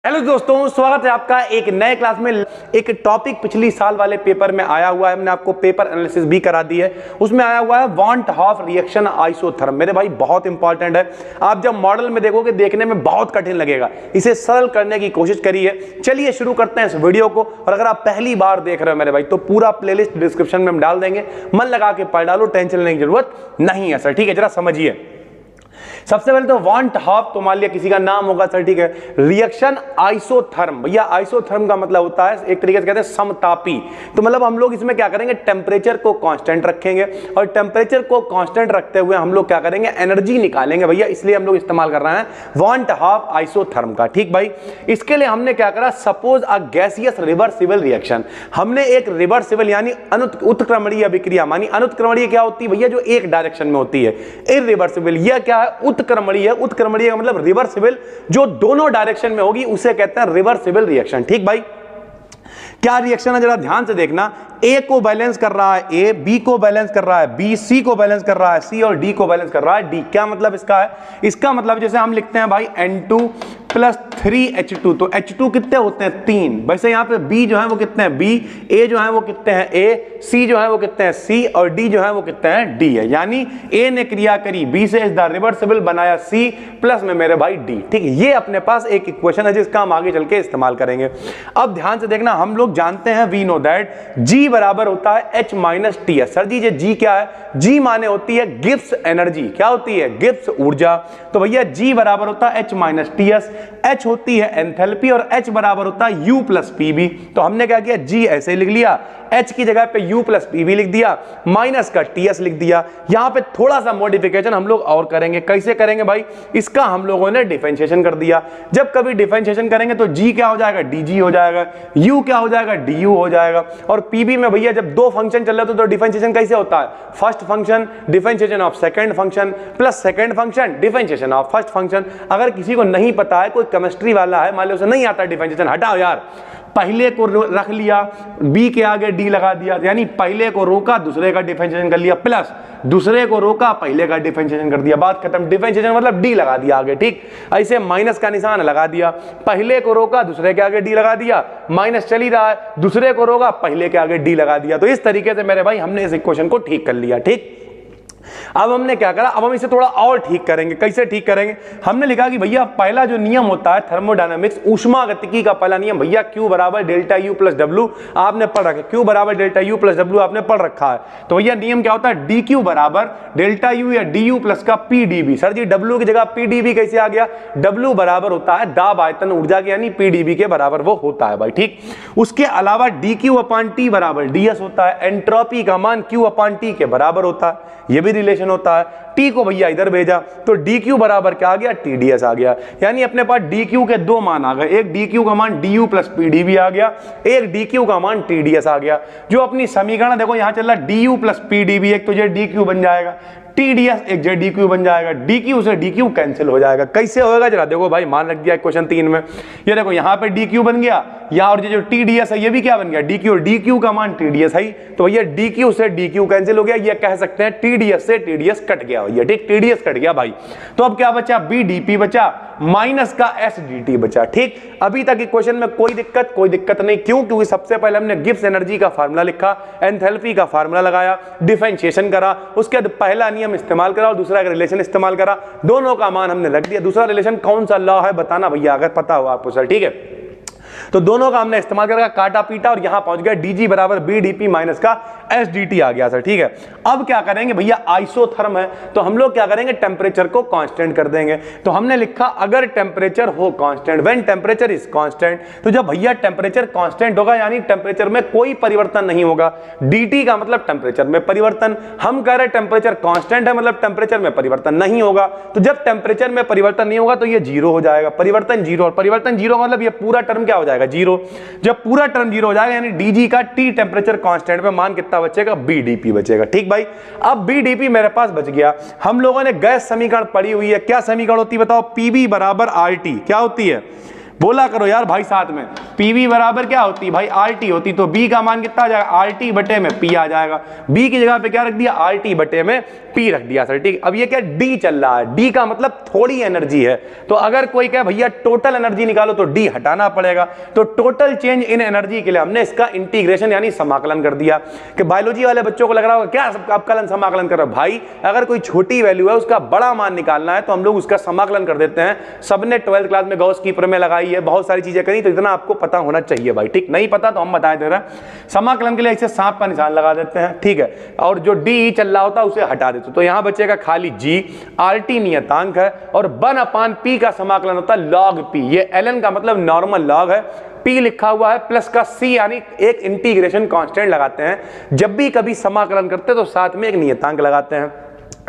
Hello दोस्तों, स्वागत है आपका एक नए क्लास में। एक टॉपिक पिछली साल वाले पेपर में आया हुआ है, हमने आपको पेपर एनालिसिस भी करा दी है। उसमें आया हुआ है वॉन्ट हाफ रिएक्शन आइसोथर्म। मेरे भाई बहुत इंपॉर्टेंट है। आप जब मॉडल में देखोगे देखने में बहुत कठिन लगेगा, इसे सरल करने की कोशिश करिए। चलिए शुरू करते हैं इस वीडियो को। और अगर आप पहली बार देख रहे हो मेरे भाई तो पूरा प्लेलिस्ट डिस्क्रिप्शन में हम डाल देंगे, मन लगा के पढ़ डालो, टेंशन लेने की जरूरत नहीं है सर। ठीक है, जरा समझिए। सबसे पहले तो वांट हाफ, तो मान लिया किसी का नाम होगा सर, ठीक है। रिएक्शन आइसोथर्म, भैया आइसोथर्म का मतलब होता है एक तरीके से कहते हैं समतापी। तो मतलब हम लोग इसमें क्या करेंगे, टेम्परेचर को कांस्टेंट रखेंगे और टेम्परेचर को कांस्टेंट रखते हुए हम लोग क्या करेंगे, एनर्जी निकालेंगे भैया। इसलिए हम लोग इस्तेमाल कर रहे हैं वांट हाफ आइसोथर्म का। ठीक भाई, इसके लिए हमने क्या करा, सपोज अ गैसियस रिवर्सिबल रिएक्शन। हमने एक रिवर्सिबल यानी उत्क्रमणीय अभिक्रिया मानी। अनुत्क्रमणीय क्या होती है भैया, जो एक डायरेक्शन में होती है। इरिवर्सिबल यह क्या है, उत्क्रमणीय। उत्क्रमणीय का मतलब रिवर्सिबल, जो दोनों डायरेक्शन में होगी उसे कहते हैं रिवर्सिबल रिएक्शन। ठीक भाई, क्या रिएक्शन है जरा ध्यान से देखना। ए को बैलेंस कर रहा है ए, बी को बैलेंस कर रहा है बी, सी को बैलेंस कर रहा है सी और डी को बैलेंस कर रहा है डी। क्या मतलब इसका है, इसका मतलब जैसे हम लिखते हैं भाई N2 प्लस 3H2, तो H2 कितने होते हैं, 3। वैसे यहाँ पे B जो है वो कितने हैं, B, A जो है वो कितने हैं, A, C जो है वो कितने हैं, C और D जो है वो कितने हैं, D है। यानी A ने क्रिया करी B से, इज द रिवर्सिबल बनाया C प्लस में मेरे भाई D। ठीक है, ये अपने पास एक इक्वेशन है जिसका हम आगे चल के इस्तेमाल करेंगे। अब ध्यान से देखना, हम लोग जानते हैं वी नो दैट G बराबर होता है H माइनस TS। सर जी ये G क्या है, G माने होती है गिब्स एनर्जी। क्या होती है, गिब्स ऊर्जा। तो भैया G बराबर होता है H माइनस TS, H होती है एंथैल्पी और H बराबर होता है U प्लस PV। तो हमने क्या किया, G ऐसे लिख लिया, H की जगह पे U प्लस PV लिख दिया, माइनस का TS लिख दिया। यहां पे थोड़ा सा मॉडिफिकेशन हम लोग और करेंगे। कैसे करेंगे भाई, इसका हम लोगों ने डिफरेंशिएशन कर दिया। जब कभी डिफरेंशिएशन करेंगे तो G क्या हो जाएगा, DG हो जाएगा, U क्या हो जाएगा, DU हो जाएगा। और PV में भैया जब दो फंक्शन चल रहे हो तो डिफरेंशिएशन कैसे होता है, first function differentiation of second function plus second function differentiation of first function. अगर किसी को नहीं पता है, कोई केमिस्ट्री वाला है, मान लो उसे नहीं आता डिफरेंशिएशन, हटाओ यार, पहले को रख लिया, बी के आगे डी लगा दिया, यानी पहले को रोका दूसरे का डिफरेंशिएशन कर लिया, प्लस दूसरे को रोका पहले का डिफरेंशिएशन कर दिया, बात खत्म। डिफरेंशिएशन मतलब डी लगा दिया आगे। ठीक, ऐसे माइनस का निशान लगा दिया, पहले को रोका दूसरे के आगे डी लगा दिया, माइनस चल ही रहा है, दूसरे को रोका पहले के आगे डी लगा दिया। तो इस तरीके से मेरे भाई हमने इस इक्वेशन को ठीक कर लिया। ठीक, अब हमने क्या करा, अब हम इसे थोड़ा और ठीक करेंगे। कैसे ठीक करेंगे, हमने लिखा कि भैया पहला जो नियम होता है थर्मोडायनामिक्स, ऊष्मागतिकी का पहला नियम भैया Q बराबर डेल्टा U प्लस W आपने पढ़ रखा है। Q बराबर डेल्टा U प्लस W आपने पढ़ रखा है। तो भैया नियम क्या होता है, DQ बराबर डेल्टा U या DU प्लस का PdB। सर जी W की जगह PdB कैसे आ गया, W बराबर होता है दाब आयतन ऊर्जा की, यानी PdB के बराबर वो होता है भाई। ठीक, उसके अलावा DQ अपान T बराबर DS होता है, एंट्रोपी का मान Q अपान T के बराबर होता है, ये भी रिलेशन होता है। T को भैया इधर भेजा तो DQ बराबर क्या आ गया, TdS आ गया। यानी अपने पास DQ के दो मान आ गए, एक DQ का मान DU प्लस PdB आ गया, एक DQ का मान TdS आ गया। जो अपनी समीकरण देखो यहां चल रहा DU प्लस PdB, एक तो ये DQ बन जाएगा, TdS एक JDQ बन जाएगा, DQ से DQ कैंसिल हो जाएगा। कैसे होगा जरा देखो भाई, मान रख दिया क्वेश्चन 3 में, ये देखो यहाँ पे DQ बन गया, या और ये जो TdS है ये भी क्या बन गया, DQ, और DQ का मान TdS है, तो भैया DQ से DQ कैंसिल हो गया। ये कह सकते हैं TdS से TdS कट गया भैया। ठीक, TdS कट गया भाई। तो अब क्या बचा, BdP बचा माइनस का SdT बचा। ठीक, अभी तक क्वेश्चन में कोई दिक्कत नहीं। क्यों, क्योंकि सबसे पहले हमने गिब्स एनर्जी का फार्मूला लिखा, एंथैल्पी का फार्मूला लगाया, डिफरेंशिएशन करा, उसके बाद पहला नियम इस्तेमाल करा और दूसरा रिलेशन इस्तेमाल करा, दोनों का मान हमने रख दिया। दूसरा रिलेशन कौन सा लॉ है बताना भैया, अगर पता हो आपको सर। ठीक है, तो दोनों का हमने इस्तेमाल करके काटा पीटा और यहां पहुंच गया DG बराबर BdP माइनस का SdT आ गया सर। ठीक है, अब क्या करेंगे भैया, आइसोथर्म है तो हम लोग क्या करेंगे, टेम्परेचर को कांस्टेंट कर देंगे। तो हमने लिखा अगर टेम्परेचर हो constant, when temperature is constant, तो जब भैया टेम्परेचर कांस्टेंट होगा यानी टेम्परेचर में कोई परिवर्तन नहीं होगा। DT का मतलब टेम्परेचर में परिवर्तन, हम कह रहे टेम्परेचर कांस्टेंट है मतलब टेम्परेचर में परिवर्तन नहीं होगा। तो जब टेम्परेचर में परिवर्तन नहीं होगा तो ये जीरो हो जाएगा, परिवर्तन जीरो, और परिवर्तन जीरो मतलब ये पूरा टर्म क्या हो जाएगा, जीरो। जब पूरा टर्म जीरो हो जाएगा यानी DG का T टेम्परेचर कांस्टेंट में मान कितना बचेगा, BdP बचेगा। ठीक भाई, अब BdP मेरे पास बच गया। हम लोगों ने गैस समीकरण पढ़ी हुई है, क्या समीकरण होती है बताओ, PV बराबर RT। क्या होती है, बोला करो यार भाई साथ में, PV बराबर क्या होती है भाई, RT होती। तो B का मान कितना आ जाएगा, RT बटे में P आ जाएगा। B की जगह पे क्या रख दिया, RT बटे में P रख दिया सर, ठीक। अब ये क्या D चल रहा है, D का मतलब थोड़ी एनर्जी है, तो अगर कोई कहे भैया टोटल एनर्जी निकालो तो D हटाना पड़ेगा। तो टोटल चेंज इन एनर्जी के लिए हमने इसका इंटीग्रेशन यानी समाकलन कर दिया। कि बायोलॉजी वाले बच्चों को लग रहा होगा क्या अपकलन समाकलन कर रहे हो भाई, अगर कोई छोटी वैल्यू है उसका बड़ा मान निकालना है तो हम लोग उसका समाकलन कर देते हैं। सबने 12th क्लास में गॉस की प्रमेय लगाई है, बहुत सारी चीजें करी, तो इतना आपको पता होना चाहिए भाई, ठीक। नहीं पता तो हम बता दे रहे हैं। समाकलन के लिए इसे सांप का निशान लगा देते हैं, ठीक है, और जो D चल रहा होता है उसे हटा देते। तो यहां बचेगा खाली G, RT नियतांक है, और 1/P का समाकलन होता है log P। ये ln का मतलब नॉर्मल लॉग है, P लिखा हुआ है, प्लस का C यानी एक इंटीग्रेशन कांस्टेंट लगाते हैं। जब भी कभी समाकलन करते हैं तो साथ में एक नियतांक लगाते हैं।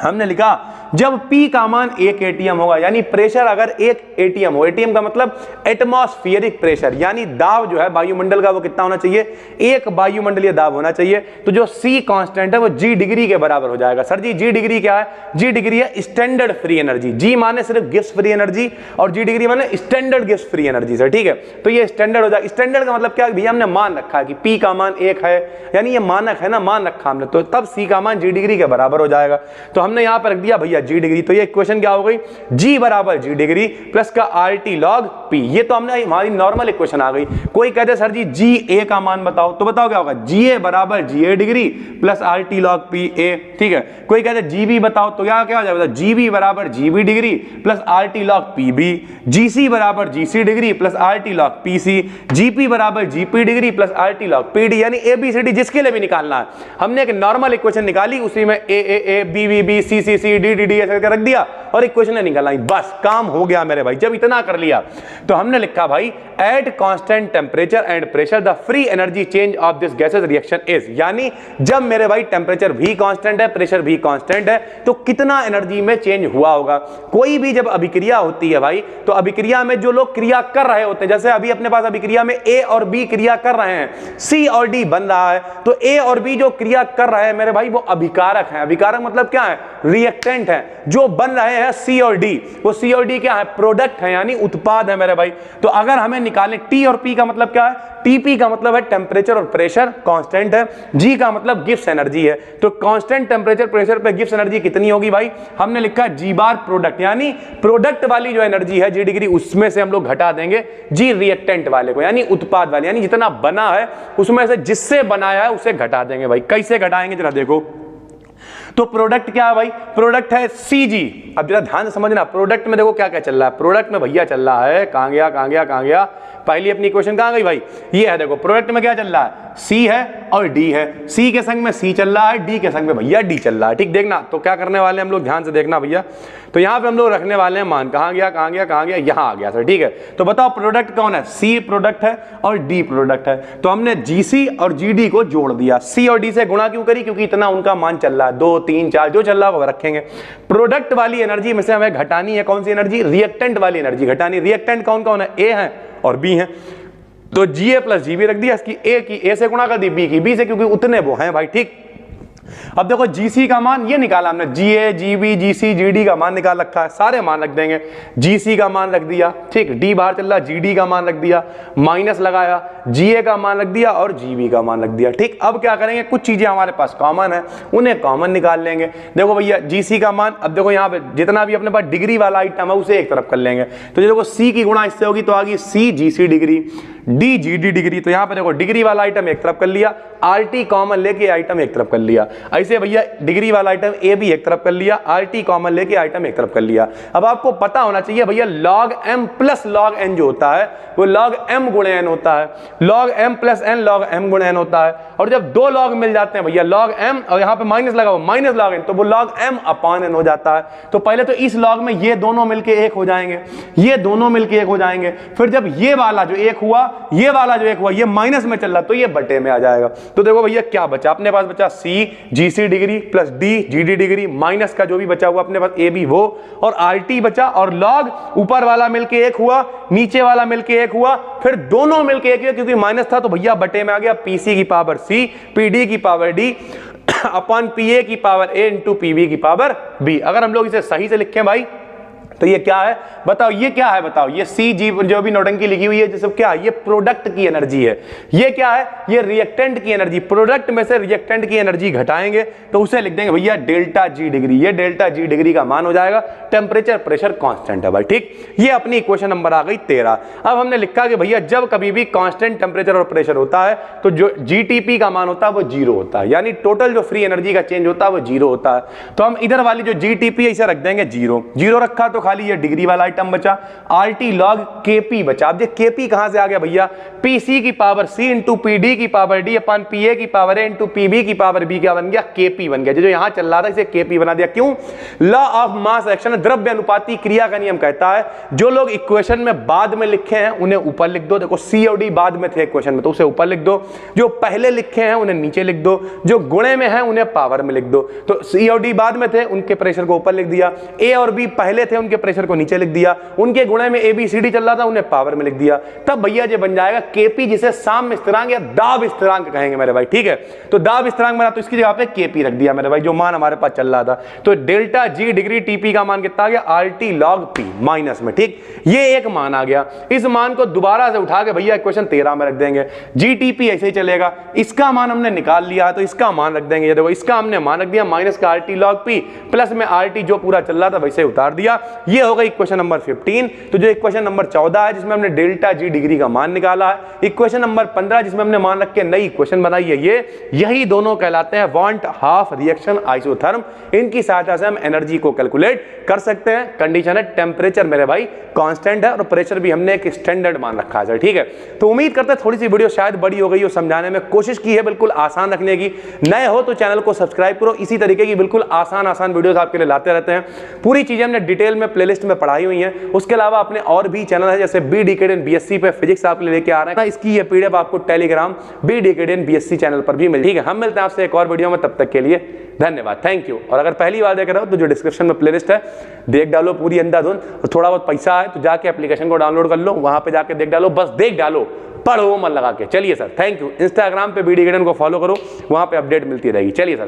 हमने लिखा जब P का मान 1 atm होगा, यानी प्रेशर अगर 1 atm हो, atm का मतलब एटमॉस्फेरिक प्रेशर, यानी दाब जो है वायुमंडल का वो कितना होना चाहिए, 1 वायुमंडलीय दाब होना चाहिए। तो जो C कांस्टेंट है वो G डिग्री के बराबर हो जाएगा। सर जी G डिग्री क्या है? G डिग्री है स्टैंडर्ड फ्री एनर्जी। G माने सिर्फ गिब्स फ्री एनर्जी और G डिग्री माने standard Gibbs free energy sir, ठीक है। तो ये स्टैंडर्ड हो जाएगा। स्टैंडर्ड का मतलब क्या भैया, हमने मान रखा है कि P का मान 1 है, यानी ये मानक है ना, मान रखा हमने, तो तब C का मान G डिग्री के बराबर हो जाएगा। तो हमने यहां पर रख दिया भैया G डिग्री। तो ये इक्वेशन क्या हो गई, G बराबर G डिग्री प्लस का RT log P। ये तो हमने हमारी नॉर्मल इक्वेशन आ गई। कोई कहते सर जी GA का मान बताओ, तो बताओ क्या होगा, GA बराबर GA degree plus RT log PA, ठीक है। कोई कहते GB बताओ, तो क्या क्या हो जाएगा, GB बराबर GB degree plus RT log PB, GC बराबर GC degree plus RT log PC, GP बराबर GP degree plus RT log PD, यानी ABCD जिसके लिए भी निकालना है। हमने एक नॉर्मल इक्वेशन निकाली, उसी में A B C C D D ऐसे करके रख दिया और इक्वेशन निकालना, बस काम हो गया मेरे भाई। जब इतना कर लिया तो हमने लिखा भाई at constant temperature and pressure the free energy change of this gases reaction is, यानी जब मेरे भाई टेम्परेचर भी कांस्टेंट है, प्रेशर भी कांस्टेंट है, तो कितना एनर्जी में चेंज हुआ होगा। कोई भी जब अभिक्रिया होती है भाई, तो अभिक्रिया में जो लोग क्रिया कर रहे होते हैं, जैसे अभी अपने पास अभिक्रिया में A और B क्रिया कर रहे हैं, C और D बन रहा है, तो A और B जो क्रिया कर रहे हैं मेरे भाई वो अभिकारक हैं। अभिकारक मतलब क्या है, रिएक्टेंट है। जो बन रहे हैं C और D, वो C और D क्या है, प्रोडक्ट है, यानी उत्पाद है मेरे भाई। तो अगर हमें निकालें T और P का मतलब क्या है, TP का मतलब है टेम्परेचर और प्रेशर कांस्टेंट है, G का मतलब गिब्स एनर्जी है। तो कांस्टेंट टेम्परेचर प्रेशर पे गिब्स एनर्जी कितनी होगी भाई, हमने लिखा G बार प्रोडक्ट, यानी प्रोडक्ट वाली जो एनर्जी है G डिग्री, उसमें से हम लोग घटा देंगे G रिएक्टेंट वाले को, यानी उत्पाद वाले, यानी जितना बना है उसमें से जिससे बनाया है उसे घटा देंगे भाई। कैसे घटाएंगे जरा देखो। तो प्रोडक्ट क्या है भाई, प्रोडक्ट है CG। अब जरा ध्यान से समझना, प्रोडक्ट में देखो क्या क्या चल रहा है। प्रोडक्ट में भैया चल रहा है, कहां गया कहां गया कहां गया, पहली अपनी इक्वेशन कहां गई भाई, ये है। देखो प्रोडक्ट में क्या चल रहा है, C है और D है। C के संग में C चल रहा है, D के संग में भैया D चल रहा है, ठीक। देखना तो क्या करने वाले हम लोग, ध्यान से देखना भैया। तो यहां पे हम लोग रखने वाले हैं मान, कहां गया कहां गया कहां गया, यहां आ गया सर, ठीक है। तो बताओ प्रोडक्ट कौन है, C प्रोडक्ट है और D प्रोडक्ट है। तो हमने GC और GD को जोड़ दिया, C और D से गुणा क्यों करी, क्योंकि इतना उनका मान चल रहा है, 2 3 4 जो चल रहा है वो रखेंगे। प्रोडक्ट वाली एनर्जी में से हमें घटानी है कौन सी एनर्जी, रिएक्टेंट वाली एनर्जी घटानी। रिएक्टेंट कौन कौन है, A है और B है। तो GA प्लस GB रख दिया, इसकी A से गुणा कर दी, B की B से, क्योंकि उतने वो हैं भाई, ठीक। अब देखो GC का मान ये निकाला हमने, GA GB GC GD का मान निकाल रखा है, सारे मान रख देंगे। GC का मान रख दिया, ठीक, D बाहर चल रहा, GD का मान रख दिया, माइनस लगाया, GA का मान रख दिया और GB का मान रख दिया, ठीक। अब क्या करेंगे, कुछ चीजें हमारे पास कॉमन है, उन्हें कॉमन निकाल लेंगे। देखो भैया GC का मान, अब देखो यहाँ पे जितना भी अपने पास डिग्री वाला आइटम है उसे एक तरफ कर लेंगे। तो देखो C की गुणा इससे होगी तो आ गई C GC degree, D GD degree. तो यहाँ पे देखो डिग्री वाला आइटम एक तरफ कर लिया, RT कॉमन लेके आइटम एक तरफ कर लिया। ऐसे भैया डिग्री वाला आइटम A भी एक तरफ कर लिया, RT कॉमन लेके आइटम एक तरफ कर लिया। अब आपको पता होना चाहिए भैया log M plus log N जो होता है वो log M गुणे N होता है, log M plus N log M गुणे N होता है। और जब दो log मिल जाते हैं भैया log M और यहाँ पे माइनस लगा हुआ माइनस log N, तो वो log M अपॉन N हो जाता है। तो पहले तो इस log में ये दोनों मिलके एक हो जाएंगे, ये दोनों मिलके एक हो जाएंगे। फिर जब ये वाला जो एक हुआ, ये वाला जो एक हुआ, ये माइनस में चल रहा तो ये बटे में आ जाएगा। तो देखो भैया क्या बचा, अपने पास बचा C GC degree plus D GD degree minus का जो भी बचा हुआ अपने पास AB वो, और RT बचा, और log ऊपर वाला मिलके एक हुआ, नीचे वाला मिलके एक हुआ, फिर दोनों मिलके एक हुआ, क्योंकि माइनस था तो भैया बटे में आ गया PC की पावर C PD की पावर D अपॉन PA की पावर A इंटू PB की पावर B। अगर हम लोग इसे सही से लिखें भाई तो ये क्या है बताओ, ये क्या है बताओ, ये सी जी जो भी नौटंकी लिखी हुई है ये सब क्या है, ये प्रोडक्ट की एनर्जी है। ये क्या है, ये रिएक्टेंट की एनर्जी, प्रोडक्ट में से रिएक्टेंट की एनर्जी घटाएंगे तो उसे लिख देंगे भैया डेल्टा जी डिग्री। ये डेल्टा जी डिग्री का मान हो जाएगा, टेम्परेचर प्रेशर कांस्टेंट है भाई, ठीक। ये अपनी इक्वेशन नंबर आ गई 13। अब हमने लिखा कि भैया जब कभी भी कांस्टेंट टेम्परेचर और प्रेशर होता है तो जो जीटीपी का मान होता है वो 0 होता है, यानी टोटल जो फ्री एनर्जी का चेंज होता है वो 0 होता है। तो हम इधर वाली जो जीटीपी है इसे रख देंगे 0, 0 रखा तो खाली ये डिग्री वाला आइटम बचा, आरटी लॉग केपी बचा। अब ये केपी कहां से आ गया भैया, पीसी की पावर सी इंटू पीडी की पावर डी अपन पीए की पावर ए इंटू पीबी की पावर बी क्या बन गया, केपी बन गया। जो यहां चल रहा था इसे केपी बना दिया, क्यों, लॉ ऑफ मास एक्शन, द्रव्य अनुपाती क्रिया का नियम कहता है जो लोग इक्वेशन में बाद में लिखे हैं उन्हें ऊपर लिख दो। देखो सी और डी बाद में थे इक्वेशन में तो उसे ऊपर लिख दो, जो पहले लिखे हैं उन्हें नीचे लिख दो, जो गुणे में है उन्हें पावर में लिख दो। तो सी और डी बाद में थे उनके प्रेशर को ऊपर लिख दिया, ए और बी पहले थे उनके प्रेशर को नीचे लिख दिया, उनके गुणे में ए बी सी डी चल रहा था उन्हें पावर में लिख दिया। तब भैया ये बन जाएगा केपी, जिसे साम्य स्थिरांक या दाब स्थिरांक कहेंगे मेरे भाई, ठीक है। तो दाब स्थिरांक बना तो इसकी जगह पे केपी रख दिया मेरे भाई, जो मान हमारे पास चल रहा था। तो डेल्टा जी डिग्री टीपी का मान कितना आ गया, आरटी लॉग पी माइनस में, ठीक। ये एक मान आ गया, इस मान को दोबारा से उठा के भैया इक्वेशन 13 में रख देंगे। जीटीपी ऐसे ही चलेगा, इसका मान हमने निकाल लिया तो इसका मान रख देंगे, ये देखो इसका हमने मान रख दिया माइनस का आरटी लॉग पी प्लस में आरटी जो पूरा चल रहा था वैसे उतार दिया। ये हो गई इक्वेशन नंबर 15। तो जो इक्वेशन नंबर 14 है जिसमें हमने डेल्टा जी डिग्री का मान निकाला है, इक्वेशन नंबर 15 जिसमें हमने मान रख के नई इक्वेशन बनाई है, ये यही दोनों कहलाते हैं वांट हाफ रिएक्शन आइसोथर्म। इनकी सहायता से हम एनर्जी को कैलकुलेट कर सकते हैं। कंडीशन है टेम्परेचर मेरे भाई कांस्टेंट है और प्रेशर भी हमने एक स्टैंडर्ड मान रखा है, ठीक है। तो उम्मीद करते हैं थोड़ी सी वीडियो शायद बड़ी हो गई हो, समझाने में कोशिश की है बिल्कुल आसान रखने की। नए हो तो चैनल को सब्सक्राइब करो, इसी तरीके की बिल्कुल आसान वीडियोस आपके लिए लाते रहते हैं। पूरी चीजें हमने डिटेल में प्लेलिस्ट में पढ़ाई हुई हैं। उसके अलावा अपने और भी चैनल है जैसे बी डिकेड बीएससी पे फिजिक्स आपके लिए लेके आ रहे हैं, इसकी ये पीडीएफ आपको Telegram B decade BSc channel पर भी मिलेगी। ठीक है, हम मिलते हैं आपसे एक और वीडियो में, तब तक के लिए धन्यवाद, थैंक यू। और अगर पहली बार देख रहे हो तो जो डिस्क्रिप्शन में प्लेलिस्ट है देख डालो पूरी अंधाधुंध, और थोड़ा बहुत पैसा है तो जाके एप्लीकेशन को डाउनलोड कर लो, वहां पे जाके देख डालो, बस देख डालो, पढ़ो मन लगा के। चलिए सर, थैंक यू। इंस्टाग्राम पे बी डिकेड को फॉलो करो, वहां पे अपडेट मिलती रहेगी। चलिए सर।